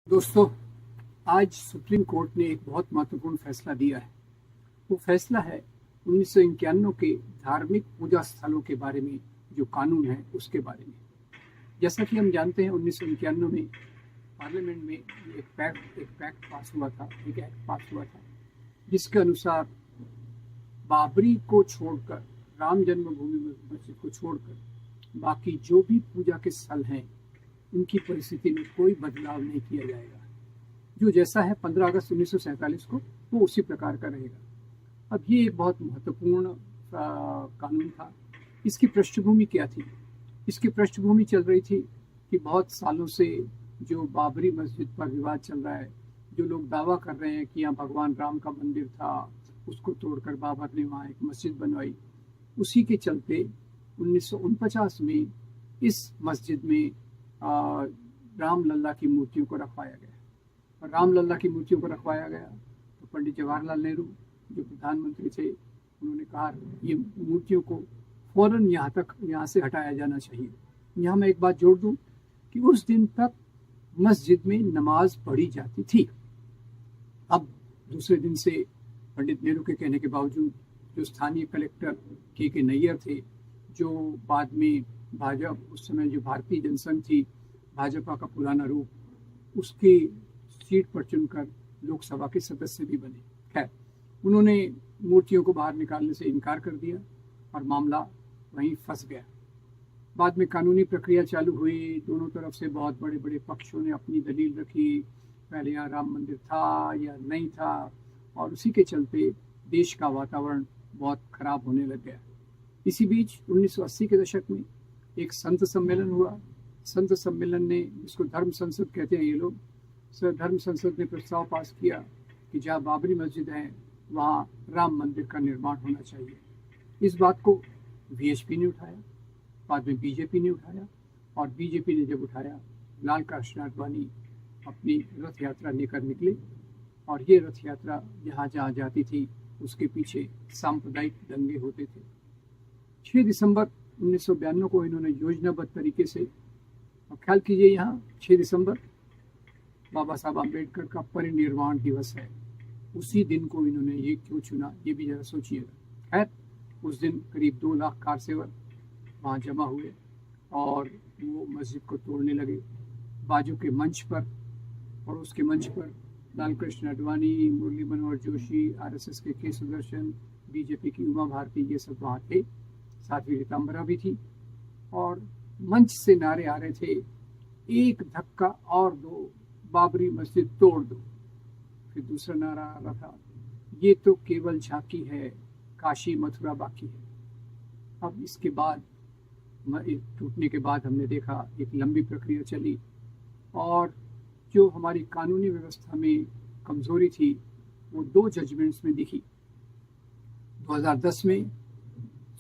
दोस्तों, आज supreme court ने एक बहुत महत्वपूर्ण फैसला दिया है। वो फैसला है 1991 के धार्मिक पूजा स्थलों के बारे में, जो कानून है उसके बारे में। जैसा कि हम जानते हैं 1991 में पार्लियामेंट में एक एक्ट पास हुआ था जिसके अनुसार बाबरी को छोड़कर, राम जन्मभूमि मस्जिद को छोड़कर बाकी जो भी पूजा के स्थल हैं उनकी परिस्थिति में कोई बदलाव नहीं किया जाएगा। जो जैसा है 15 अगस्त 1947 को, वो उसी प्रकार का रहेगा। अब ये एक बहुत महत्वपूर्ण कानून था। इसकी पृष्ठभूमि क्या थी? इसकी पृष्ठभूमि चल रही थी कि बहुत सालों से जो बाबरी मस्जिद पर विवाद चल रहा है, जो लोग दावा कर रहे हैं कि यहाँ भगवान राम का मंदिर था, उसको तोड़कर बाबर ने वहाँ एक मस्जिद बनवाई। उसी के चलते 1949 में इस मस्जिद में राम लल्ला की मूर्तियों को रखवाया गया। और राम लल्ला की मूर्तियों को रखवाया गया तो पंडित जवाहरलाल नेहरू जो प्रधानमंत्री थे, उन्होंने कहा ये मूर्तियों को फौरन यहाँ से हटाया जाना चाहिए। यहाँ मैं एक बात जोड़ दूं कि उस दिन तक मस्जिद में नमाज पढ़ी जाती थी। अब दूसरे दिन से पंडित नेहरू के कहने के बावजूद जो स्थानीय कलेक्टर के नैयर थे, जो बाद में भाजपा, उस समय जो भारतीय जनसंघ थी, भाजपा का पुराना रूप, उसकी सीट पर चुनकर लोकसभा के सदस्य भी बने। खैर, उन्होंने मूर्तियों को बाहर निकालने से इनकार कर दिया और मामला वहीं फंस गया। बाद में कानूनी प्रक्रिया चालू हुई। दोनों तरफ से बहुत बड़े बड़े पक्षों ने अपनी दलील रखी, पहले यहाँ राम मंदिर था या नहीं था, और उसी के चलते देश का वातावरण बहुत खराब होने लग गया। इसी बीच 1980 के दशक में एक संत सम्मेलन हुआ। संत सम्मेलन ने, जिसको धर्म संसद कहते हैं ये लोग, धर्म संसद ने प्रस्ताव पास किया कि जहाँ बाबरी मस्जिद है वहाँ राम मंदिर का निर्माण होना चाहिए। इस बात को वीएचपी ने उठाया, बाद में बीजेपी ने उठाया, और बीजेपी ने जब उठाया, लाल कृष्ण आडवाणी अपनी रथ यात्रा लेकर निकले। और ये रथ यात्रा जहाँ जहाँ जाती थी उसके पीछे सांप्रदायिक दंगे होते थे। 6 दिसंबर 1992 को इन्होंने योजनाबद्ध तरीके से, अब ख्याल कीजिए यहाँ 6 दिसंबर बाबा साहब आम्बेडकर का परिनिर्वाण दिवस है, उसी दिन को इन्होंने ये क्यों चुना, ये भी जरा सोचिएगा। खैर, उस दिन करीब 2 लाख कार सेवक वहाँ जमा हुए और वो मस्जिद को तोड़ने लगे बाजू के मंच पर। और उसके मंच पर लाल कृष्ण आडवाणी, मुरली मनोहर जोशी, आरएसएस के सुदर्शन, बीजेपी की उमा भारती, ये सब वहाँ थे। साध्वी रीतांबरा भी थी। और मंच से नारे आ रहे थे, एक धक्का और दो, बाबरी मस्जिद तोड़ दो। फिर दूसरा नारा आ रहा था, ये तो केवल झांकी है, काशी मथुरा बाकी है। अब इसके बाद, टूटने के बाद, हमने देखा एक लंबी प्रक्रिया चली और जो हमारी कानूनी व्यवस्था में कमजोरी थी वो 2 जजमेंट्स में दिखी। 2010 में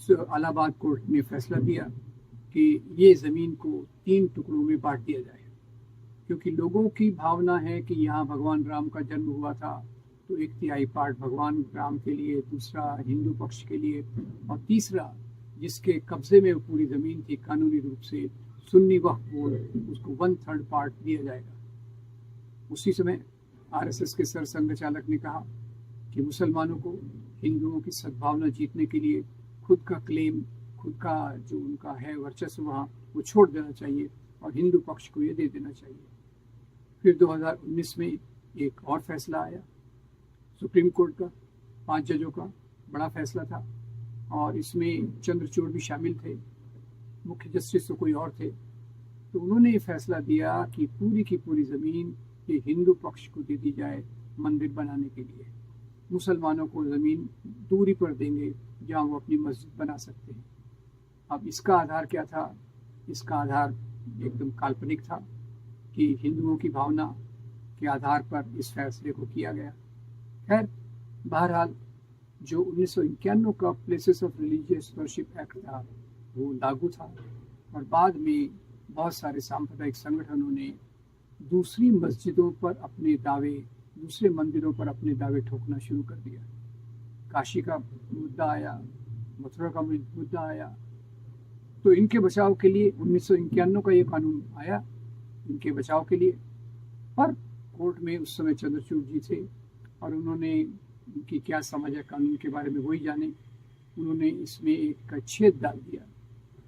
इलाहाबाद कोर्ट ने फैसला दिया कि ये ज़मीन को 3 टुकड़ों में बांट दिया जाए, क्योंकि लोगों की भावना है कि यहाँ भगवान राम का जन्म हुआ था, तो 1/3 पार्ट भगवान राम के लिए, दूसरा हिंदू पक्ष के लिए, और तीसरा जिसके कब्जे में पूरी ज़मीन थी कानूनी रूप से, सुन्नी वक्फ बोर्ड, उसको 1/3 पार्ट दिया जाएगा। उसी समय आरएसएस के सरसंघ चालक ने कहा कि मुसलमानों को हिंदुओं की सद्भावना जीतने के लिए खुद का क्लेम, खुद का जो उनका है वर्चस्व वहाँ, वो छोड़ देना चाहिए और हिंदू पक्ष को ये दे देना चाहिए। फिर 2019 में एक और फैसला आया सुप्रीम कोर्ट का, 5 जजों का बड़ा फैसला था, और इसमें चंद्रचूड़ भी शामिल थे, मुख्य जस्टिस तो कोई और थे। तो उन्होंने ये फैसला दिया कि पूरी की पूरी ज़मीन ये हिंदू पक्ष को दे दी जाए मंदिर बनाने के लिए। मुसलमानों को ज़मीन दूरी पर देंगे जहाँ वो अपनी मस्जिद बना सकते हैं। अब इसका आधार क्या था? इसका आधार एकदम काल्पनिक था कि हिंदुओं की भावना के आधार पर इस फैसले को किया गया। खैर, बहरहाल जो 1991 का places of religious worship act था वो लागू था, और बाद में बहुत सारे सांप्रदायिक संगठनों ने दूसरी मस्जिदों पर अपने दावे, दूसरे मंदिरों पर अपने दावे ठोकना शुरू कर दिया। काशी का मुद्दा आया, मथुरा का मुद्दा आया, तो इनके बचाव के लिए 1991 का ये कानून आया, इनके बचाव के लिए। पर कोर्ट में उस समय चंद्रचूड़ जी थे और उन्होंने उनकी क्या समझ है कानून के बारे में वही जाने। उन्होंने इसमें एक छेद डाल दिया।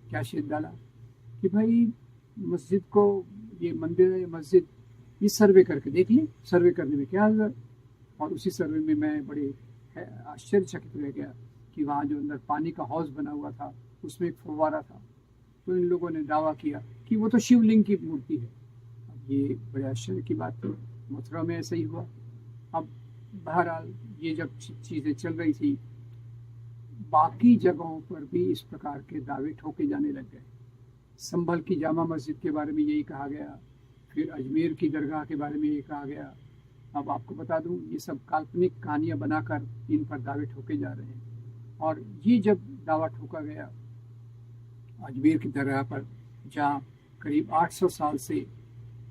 क्या छेद डाला कि भाई मस्जिद को, ये मंदिर है, ये मस्जिद, ये सर्वे करके देख लें, सर्वे करने में क्या हर्ज। और उसी सर्वे में मैं बड़े आश्चर्यचकित रह गया कि वहाँ जो अंदर पानी का हौज बना हुआ था उसमें एक फव्वारा था। तो इन लोगों ने दावा किया कि वो तो शिवलिंग की मूर्ति है। अब ये बड़े आश्चर्य की बात थी। मथुरा में ऐसा ही हुआ। अब बहरहाल ये जब चीज़ें चल रही थी, बाकी जगहों पर भी इस प्रकार के दावे ठोके जाने लग गए। संभल की जामा मस्जिद के बारे में यही कहा गया, फिर अजमेर की दरगाह के बारे में यही कहा गया। अब आपको बता दूं, ये सब काल्पनिक कहानियां बनाकर इन पर दावे ठोके जा रहे हैं। और ये जब दावा ठोका गया अजमेर की दरगाह पर, जहाँ करीब 800 साल से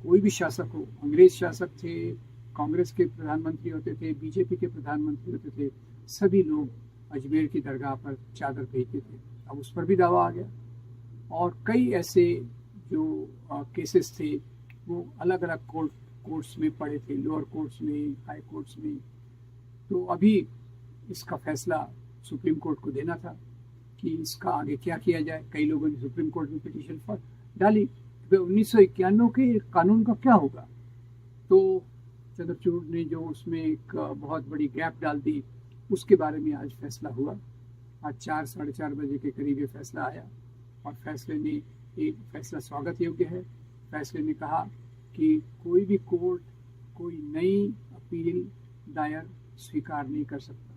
कोई भी शासक हो, अंग्रेज शासक थे, कांग्रेस के प्रधानमंत्री होते थे, बीजेपी के प्रधानमंत्री होते थे, सभी लोग अजमेर की दरगाह पर चादर भेजते थे। अब उस पर भी दावा आ गया। और कई ऐसे जो केसेस थे वो अलग अलग कोर्ट्स में पड़े थे, लोअर कोर्ट्स में, हाई कोर्ट्स में। तो अभी इसका फैसला सुप्रीम कोर्ट को देना था कि इसका आगे क्या किया जाए। कई लोगों ने सुप्रीम कोर्ट में पिटीशन पर डाली कि 1991 के कानून का क्या होगा। तो चंद्रचूड़ ने जो उसमें एक बहुत बड़ी गैप डाल दी, उसके बारे में आज फैसला हुआ। आज 4 साढ़े 4 बजे के करीब ये फैसला आया और फैसले ने, एक फैसला स्वागत योग्य है। फैसले ने कहा कि कोई भी कोर्ट कोई नई अपील दायर स्वीकार नहीं कर सकता।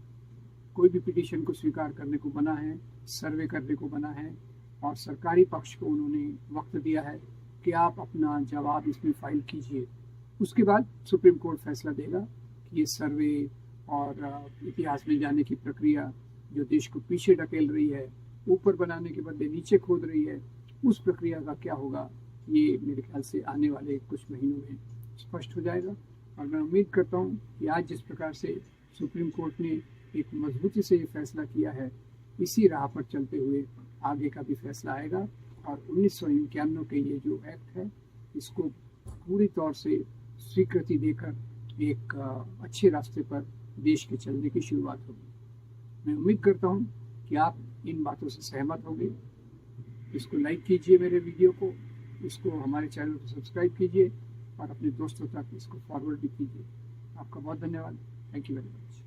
कोई भी पिटीशन को स्वीकार करने को बना है, सर्वे करने को बना है। और सरकारी पक्ष को उन्होंने वक्त दिया है कि आप अपना जवाब इसमें फाइल कीजिए। उसके बाद सुप्रीम कोर्ट फैसला देगा कि ये सर्वे और इतिहास में जाने की प्रक्रिया जो देश को पीछे ढकेल रही है, ऊपर बनाने के बदले नीचे खोद रही है, उस प्रक्रिया का क्या होगा। ये मेरे ख्याल से आने वाले कुछ महीनों में स्पष्ट हो जाएगा। और मैं उम्मीद करता हूँ कि आज जिस प्रकार से सुप्रीम कोर्ट ने एक मजबूती से ये फैसला किया है, इसी राह पर चलते हुए आगे का भी फैसला आएगा। और 1991 के ये जो एक्ट है, इसको पूरी तौर से स्वीकृति देकर एक अच्छे रास्ते पर देश के चलने की शुरुआत होगी। मैं उम्मीद करता हूँ कि आप इन बातों से सहमत होंगे। इसको लाइक कीजिए मेरे वीडियो को, इसको हमारे चैनल को सब्सक्राइब कीजिए और अपने दोस्तों तक इसको फॉरवर्ड भी कीजिए। आपका बहुत धन्यवाद। Thank you very much.